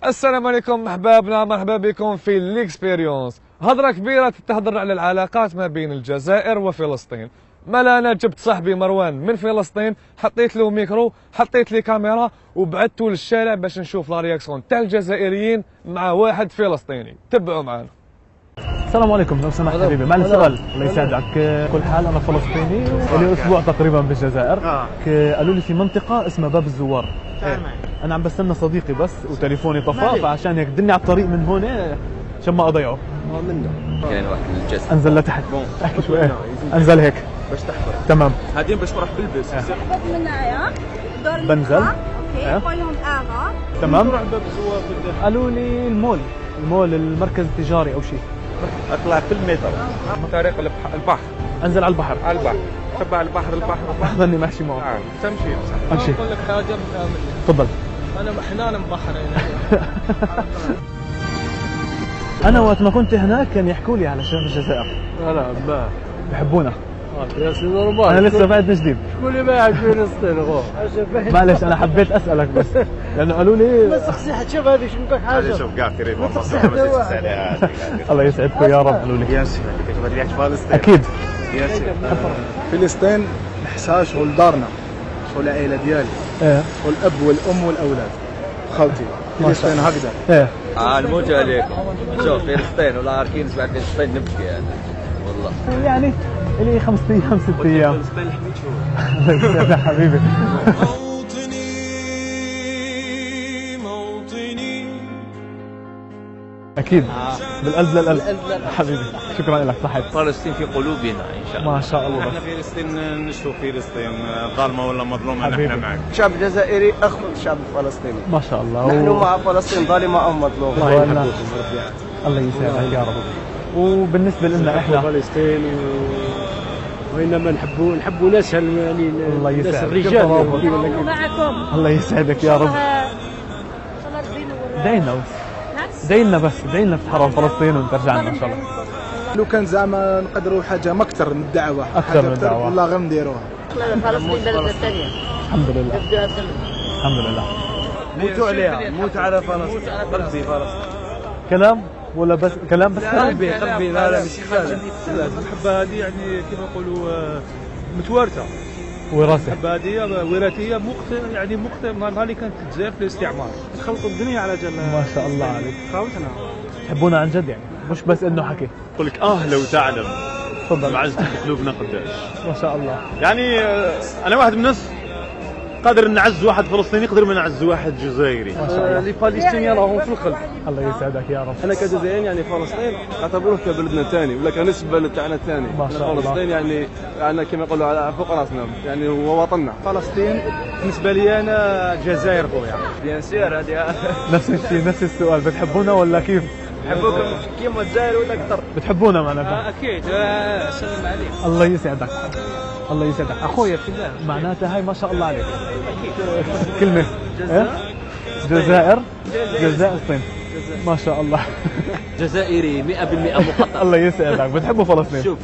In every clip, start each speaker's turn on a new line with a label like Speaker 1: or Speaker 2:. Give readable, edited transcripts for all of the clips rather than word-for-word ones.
Speaker 1: السلام عليكم احبابنا، مرحبا بكم في ليكسبيريونس. هضره كبيره تهضر على العلاقات ما بين الجزائر وفلسطين. مالا انا جبت صاحبي مروان من فلسطين، حطيت له ميكرو، حطيت لي كاميرا وبعثته للشارع باش نشوف لا رياكسيون تاع الجزائريين مع واحد فلسطيني. تبعوا معنا.
Speaker 2: السلام عليكم، لو سمحت حبيبي معلش سؤال الله يسعدك. كل حال انا فلسطيني ولي اسبوع تقريبا بالجزائر. قالوا لي في منطقه اسمها باب الزوار. انا عم بستنى صديقي بس وتليفوني طفى، فعشان هيك دلني على الطريق من هون عشان ما اضيعه.
Speaker 3: منه كاين واحد الجسد.
Speaker 2: انزل لتحت احكي شوي. انزل هيك
Speaker 3: باش تحضر.
Speaker 2: تمام.
Speaker 3: هادين باش تروح بالبس.
Speaker 4: منايا دور
Speaker 2: بنزل.
Speaker 4: اوكي فويون اغا.
Speaker 2: تمام.
Speaker 3: نروح باب الزوار.
Speaker 2: قالوا لي المول المركز التجاري او شيء.
Speaker 3: اطلع في المتر طريق البحر.
Speaker 2: انزل على البحر.
Speaker 3: تبع البحر.
Speaker 2: ظني ماشي معه.
Speaker 3: تمشي
Speaker 2: امشي.
Speaker 5: اقول لك حاجه
Speaker 2: تفضل.
Speaker 5: احنا مبحر هنا.
Speaker 2: انا وقت ما كنت هناك كان يحكوا لي على شباب الجزائر.
Speaker 5: لا ما
Speaker 2: بحبونا.
Speaker 5: يا سيدي رباح
Speaker 2: انا لسه بعد جديد.
Speaker 5: شكون اللي باعك فلسطين غو؟
Speaker 2: معلش انا حبيت اسالك بس لانه قالوا لي
Speaker 5: ما تسقسي حتى شوف هذه شنو بك حاجه.
Speaker 6: شوف كاع كريم والله.
Speaker 2: الله يسعدكم يا رب. قالوا لي
Speaker 6: يا سيدي كتبغي تريح فلسطين.
Speaker 2: اكيد.
Speaker 6: يا سيدي
Speaker 7: فلسطين نحسها شغل دارنا، شغل العائله ديالي، شغل الاب والام والاولاد. خالتي فلسطين هكذا.
Speaker 3: نموت عليكم. شوف فلسطين ولا عارفين نسمع فلسطين نبكي انا والله.
Speaker 2: يعني لي 5 ايام 6 ايام.
Speaker 3: فلسطين حبيت شوف.
Speaker 2: الله يسعدك حبيبي. اكيد بالقلب للقلب حبيبي. شكرا لك صحيت.
Speaker 3: فلسطين في قلوبنا ان شاء الله.
Speaker 2: ما شاء الله.
Speaker 6: احنا فلسطين نشوف فلسطين ظالمه ولا مظلومه نحن معك.
Speaker 7: الشعب الجزائري اخو الشعب الفلسطيني.
Speaker 2: ما شاء الله.
Speaker 7: نحن مع فلسطين ظالمه او مظلومه.
Speaker 2: الله يسعدك يا رب. وبالنسبه لنا احنا
Speaker 5: فلسطين وانما نحبوا ناس يعني
Speaker 2: الله
Speaker 5: ناس
Speaker 2: يسعدك.
Speaker 5: الرجال
Speaker 4: معكم.
Speaker 2: الله يسعدك يا رب. دعينا بس دعينا تتحرر فلسطين ونرجع لنا ان شاء الله.
Speaker 7: لو كان زعما نقدروا حاجه ما اكثر من الدعوه،
Speaker 2: أكثر من الدعوة.
Speaker 7: والله غير نديروها.
Speaker 4: فلسطين بلد الثانيه.
Speaker 2: الحمد لله. الحمد لله.
Speaker 7: موتوا عليها، موتوا على فلسطين. قلبي فلسطين.
Speaker 2: كلام ولا بس كلام بس؟
Speaker 5: قلبي لا مش خالد. المحبه هذه يعني كما يقولوا متوارثه.
Speaker 2: وراثه.
Speaker 5: المحبه هذه وراثيه يعني نهار اللي كانت الجزائر في الاستعمار خلطوا الدنيا على جال.
Speaker 2: ما شاء الله عليك.
Speaker 5: خاوتنا
Speaker 2: تحبونا عن جد يعني مش بس انه حكي.
Speaker 6: اقول لك لو تعلم
Speaker 2: تفضل.
Speaker 6: معزتك قلوبنا قداش.
Speaker 2: ما شاء الله.
Speaker 6: يعني انا واحد من الناس قادر نعز واحد فلسطيني قدر ما نعز واحد جزائري.
Speaker 2: ما شاء الله.
Speaker 5: اللي فلسطينيين راهم في القلب.
Speaker 2: الله يسعدك يا رب.
Speaker 5: احنا كجزائريين يعني فلسطين نعتبروه كبلدنا الثاني ولا كنصف البلد تاعنا الثاني.
Speaker 2: ما شاء الله.
Speaker 5: فلسطين يعني كما يقولوا على فوق راسنا، يعني هو وطننا. فلسطين بالنسبه لي انا الجزائر خويا.
Speaker 3: بيان سير هذه
Speaker 2: نفس الشيء نفس السؤال. بتحبونا ولا كيف؟
Speaker 5: نحبوكم كيما الجزائر ولا اكثر؟
Speaker 2: بتحبونا معناتها؟
Speaker 5: اكيد. سلم عليك.
Speaker 2: الله يسعدك. الله يسعدك
Speaker 5: اخويا في الله.
Speaker 2: معناتها هاي ما شاء الله عليك. كلمة جزائر فلسطين. ما شاء الله.
Speaker 3: جزائري 100% مخطط.
Speaker 2: الله يسعدك. بتحبوا فلسطين؟
Speaker 3: شوف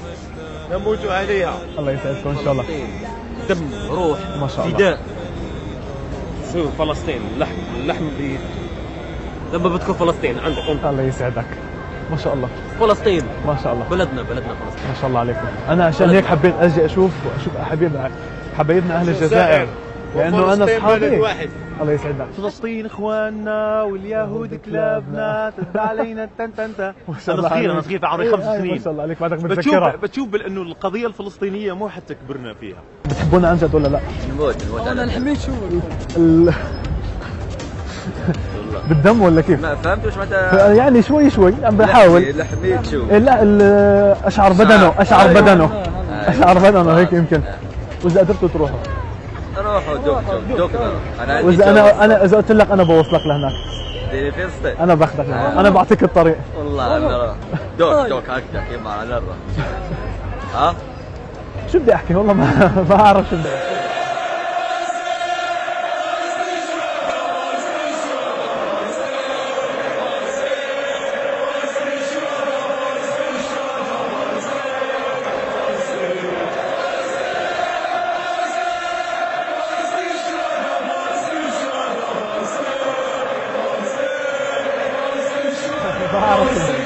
Speaker 6: نموتوا عليها.
Speaker 2: الله يسعدكم ان شاء الله.
Speaker 3: فلسطين دم روح
Speaker 2: ما شاء الله.
Speaker 3: فداء.
Speaker 6: شوف فلسطين اللحم اللي
Speaker 3: لما بتكون فلسطين عندك انت.
Speaker 2: الله يسعدك. ما شاء الله.
Speaker 3: فلسطين
Speaker 2: ما شاء الله.
Speaker 3: بلدنا فلسطين.
Speaker 2: ما شاء الله عليكم. انا عشان هيك حبيت اجي اشوف حبايبنا اهل الجزائر، لانه انا اصحابي. الله يسعدك.
Speaker 6: فلسطين اخواننا واليهود كلابنا تد علينا تن. انا صغير في عمري 5 سنين.
Speaker 2: ما شاء الله عليك بعدك متذكرها.
Speaker 6: بتشوف بانه القضيه الفلسطينيه مو حتى كبرنا فيها.
Speaker 2: بتحبونا عن جد ولا لا؟
Speaker 3: نموت
Speaker 5: انا الحميد شو
Speaker 2: بالدم ولا كيف؟
Speaker 3: ما فهمت وش معناتها.
Speaker 2: يعني شوي عم بحاول.
Speaker 3: الحميد شو؟
Speaker 2: لا اشعر بدنه هيك يمكن. واذا قدرتوا تروحوا
Speaker 3: روحوا دوك انا عندي.
Speaker 2: واذا انا قلت لك انا بوصلك لهناك.
Speaker 3: فلسطين.
Speaker 2: انا باخذك لهناك. انا بعطيك الطريق.
Speaker 3: والله انا دوك هكذا كيما على الرا. ها
Speaker 2: شو بدي احكي والله ما اعرف شو بدي احكي.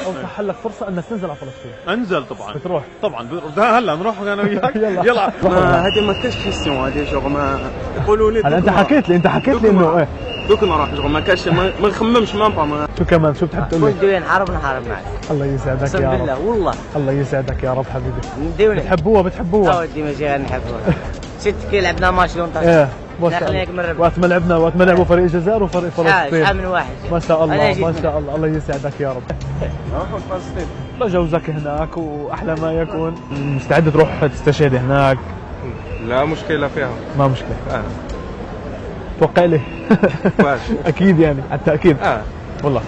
Speaker 2: اوضح لك فرصه انك تنزل على فلسطين.
Speaker 6: انزل طبعا.
Speaker 2: بتروح
Speaker 6: طبعا هلا نروح انا وياك. يلا.
Speaker 5: هذه ما كاش كيستيون، هذه شغل ما يقولوا لي.
Speaker 2: هلا انت حكيت لي انه ايه
Speaker 5: دوك نروح شغل ما كاش ما نخممش ما.
Speaker 2: شو كمان شو بتحب تقول لي؟
Speaker 8: نديو نحارب معك.
Speaker 2: الله يسعدك
Speaker 8: اقسم
Speaker 2: يا
Speaker 8: بالله
Speaker 2: رب.
Speaker 8: والله.
Speaker 2: الله يسعدك يا رب حبيبي.
Speaker 8: نديو
Speaker 2: بتحبوها
Speaker 8: ودي ماشي نحبوها. ست كي لعبنا ماتش لون
Speaker 2: ايه
Speaker 8: وقت
Speaker 2: ما لعبوا فريق الجزائر وفريق فلسطين.
Speaker 8: شحال من واحد.
Speaker 2: ما شاء الله الله يسعدك يا رب.
Speaker 5: فلسطين
Speaker 2: الله جوزك هناك واحلى ما يكون. مستعد تروح تستشهد هناك؟
Speaker 5: لا مشكله فيها.
Speaker 2: ما مشكله. توقع لي. اكيد يعني على التاكيد. والله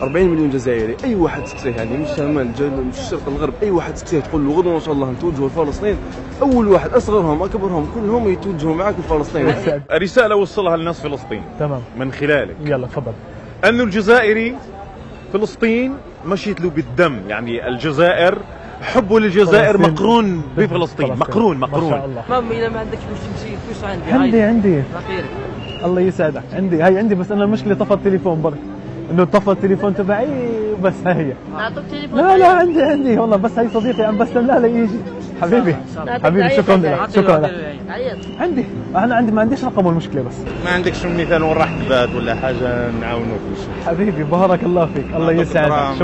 Speaker 5: 40 مليون جزائري، اي واحد تسقسيه يعني مش شمال مش الشرق الغرب، اي واحد تسقسيه تقول له غدوه ان شاء الله نتوجهوا لفلسطين، اول واحد اصغرهم اكبرهم كلهم يتوجهوا معك لفلسطين.
Speaker 6: رساله اوصلها للناس فلسطين
Speaker 2: تمام
Speaker 6: من خلالك.
Speaker 2: يلا تفضل.
Speaker 6: انه الجزائري فلسطين مشيت له بالدم، يعني الجزائر حبه للجزائر مقرون بفلسطين، مقرون.
Speaker 2: ما شاء الله.
Speaker 8: ماما اذا ما عندكش باش تمشي فلوس عندي.
Speaker 2: عندي الله يسعدك. عندي بس انا المشكله طفى التليفون برك، انه طفى التليفون تبعي بس هي.
Speaker 4: نعطوك تليفون؟
Speaker 2: لا عندي والله، بس هي صديقي عم بستناه ليجي. حبيبي شكرا لك. عندي ما عنديش رقم المشكله، بس
Speaker 6: ما عندكش مثال وين راح تبات ولا حاجه نعاونوك.
Speaker 2: حبيبي بارك الله فيك. الله يسعدك.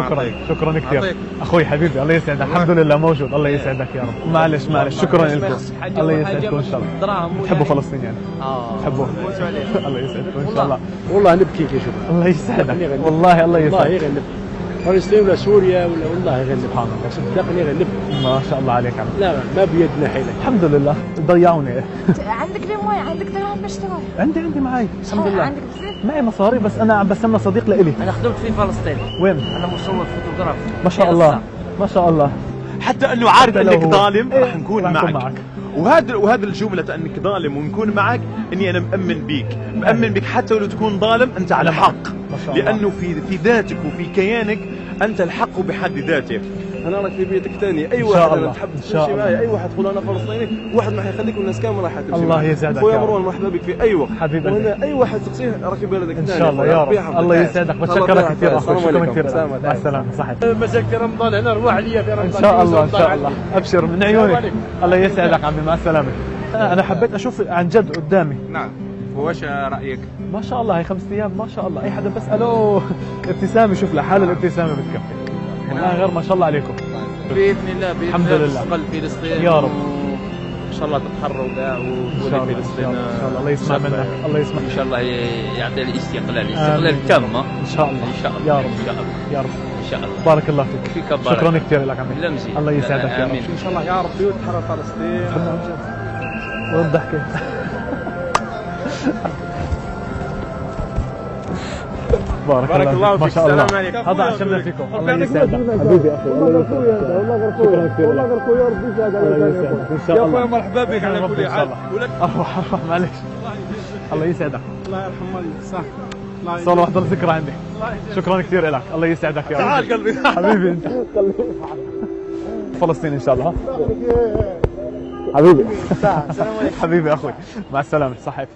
Speaker 2: شكرا كثير اخوي حبيبي. الله يسعدك. الحمد لله موجود. الله يسعدك يا رب. معلش شكرا لكم. الله يسعدكم ان شاء الله. تحبوا فلسطين يعني؟ تحبوها. الله يسعدكم ان شاء الله.
Speaker 9: والله نبكي كي شوف.
Speaker 2: الله يسعدك والله. الله يسعدك.
Speaker 9: والله يغلب فلسطين ولا سوريا ولا والله يغلب. سبحان الله صدقني يغلب.
Speaker 2: ما شاء الله عليك عم.
Speaker 9: لا ما بيدنا حيلة.
Speaker 2: الحمد لله ضيعوني.
Speaker 4: عندك ليمون؟ عندك درهم باش تروح؟
Speaker 2: عندي معي الحمد لله.
Speaker 4: عندك بزاف؟
Speaker 2: معي مصاري، بس انا عم بستنى صديق لإلي.
Speaker 8: انا خدمت في فلسطين.
Speaker 2: وين؟
Speaker 8: انا مصور فوتوغراف.
Speaker 2: ما شاء الله
Speaker 6: حتى انه عارف انك ظالم راح نكون
Speaker 2: معك.
Speaker 6: وهذا الجملة انك ظالم ونكون معك، اني انا مأمن بك حتى لو تكون ظالم انت على حق، لانه في ذاتك وفي كيانك انت الحق بحد ذاته.
Speaker 5: انا راك في بيتك ثاني، اي واحد انا تحب تمشي معي، اي واحد تقول انا فلسطيني، واحد ما حيخليك والناس كامل راح تمشي.
Speaker 2: الله يسعدك
Speaker 5: خويا مروان، مرحبا بك في اي وقت
Speaker 2: حبيبي.
Speaker 5: وانا اي واحد تقصيه راك في بلدك
Speaker 2: ان شاء الله يا رب. الله يسعدك. بتشكرك كثير اخوي. شكرا كثير. مع السلامه. صحيح
Speaker 9: مساك في رمضان هنا نروح لي في رمضان
Speaker 2: ان شاء الله. ابشر من عيوني. الله يسعدك عمي. مع السلامه. انا حبيت اشوف عن جد قدامي.
Speaker 5: نعم. واش رايك؟
Speaker 2: ما شاء الله هي 5 ايام ما شاء الله. اي حدا بساله ابتسامه، شوف لحاله الابتسامه بتكفي. والله غير ما شاء الله عليكم.
Speaker 5: باذن الله
Speaker 2: الحمد لله
Speaker 5: تستقل فلسطين
Speaker 2: يا رب.
Speaker 5: ان شاء الله تتحرروا كاع وتولي فلسطين.
Speaker 2: ان شاء الله. الله يسمع منك. الله يسمع.
Speaker 3: ان شاء الله يعطي الاستقلال تام.
Speaker 2: ان شاء الله.
Speaker 3: ان شاء الله
Speaker 2: يا رب. ان
Speaker 3: شاء الله.
Speaker 2: بارك الله فيك. شكرا كثير لك عمي.
Speaker 3: لا مزيان.
Speaker 2: الله يسعدك يا رب.
Speaker 5: ان شاء الله يا ربي وتحرر فلسطين.
Speaker 2: وين الضحكه؟ بارك الله فيك. ما شاء الله. هذا عشمنا فيكم. الله يسعدك حبيبي اخي. الله يسعدك. والله غير خويا. والله غير خويا ربي يسعدك. الله يسعدك ان شاء الله.
Speaker 5: يا خويا مرحبا بك على كل حال.
Speaker 2: اروح معلش. الله يسعدك.
Speaker 5: الله يرحم والديك. صح.
Speaker 2: صار واحدة ذكرى عندي. شكرا كثير لك. الله يسعدك يا رب.
Speaker 5: تعال قلبي.
Speaker 2: حبيبي انت. فلسطين ان شاء الله. حبيبي. حبيبي اخوي. مع السلامه. صحيح.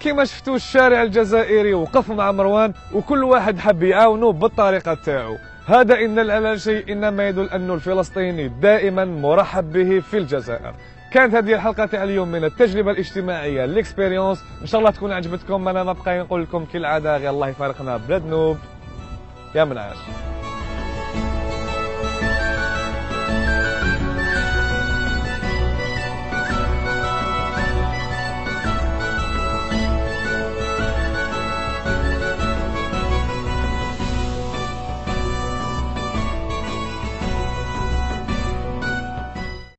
Speaker 1: كما شفتوا الشارع الجزائري وقف مع مروان وكل واحد حب يعاونوه بالطريقة تاعو. هذا إن دل على شيء إنما يدل أن الفلسطيني دائما مرحب به في الجزائر. كانت هذه الحلقة تاع اليوم من التجربة الاجتماعية الاكسبيريونس. إن شاء الله تكون عجبتكم. أنا ما بقى نقول لكم كالعادة غير الله يفارقنا بلا ذنوب. يا من عاش.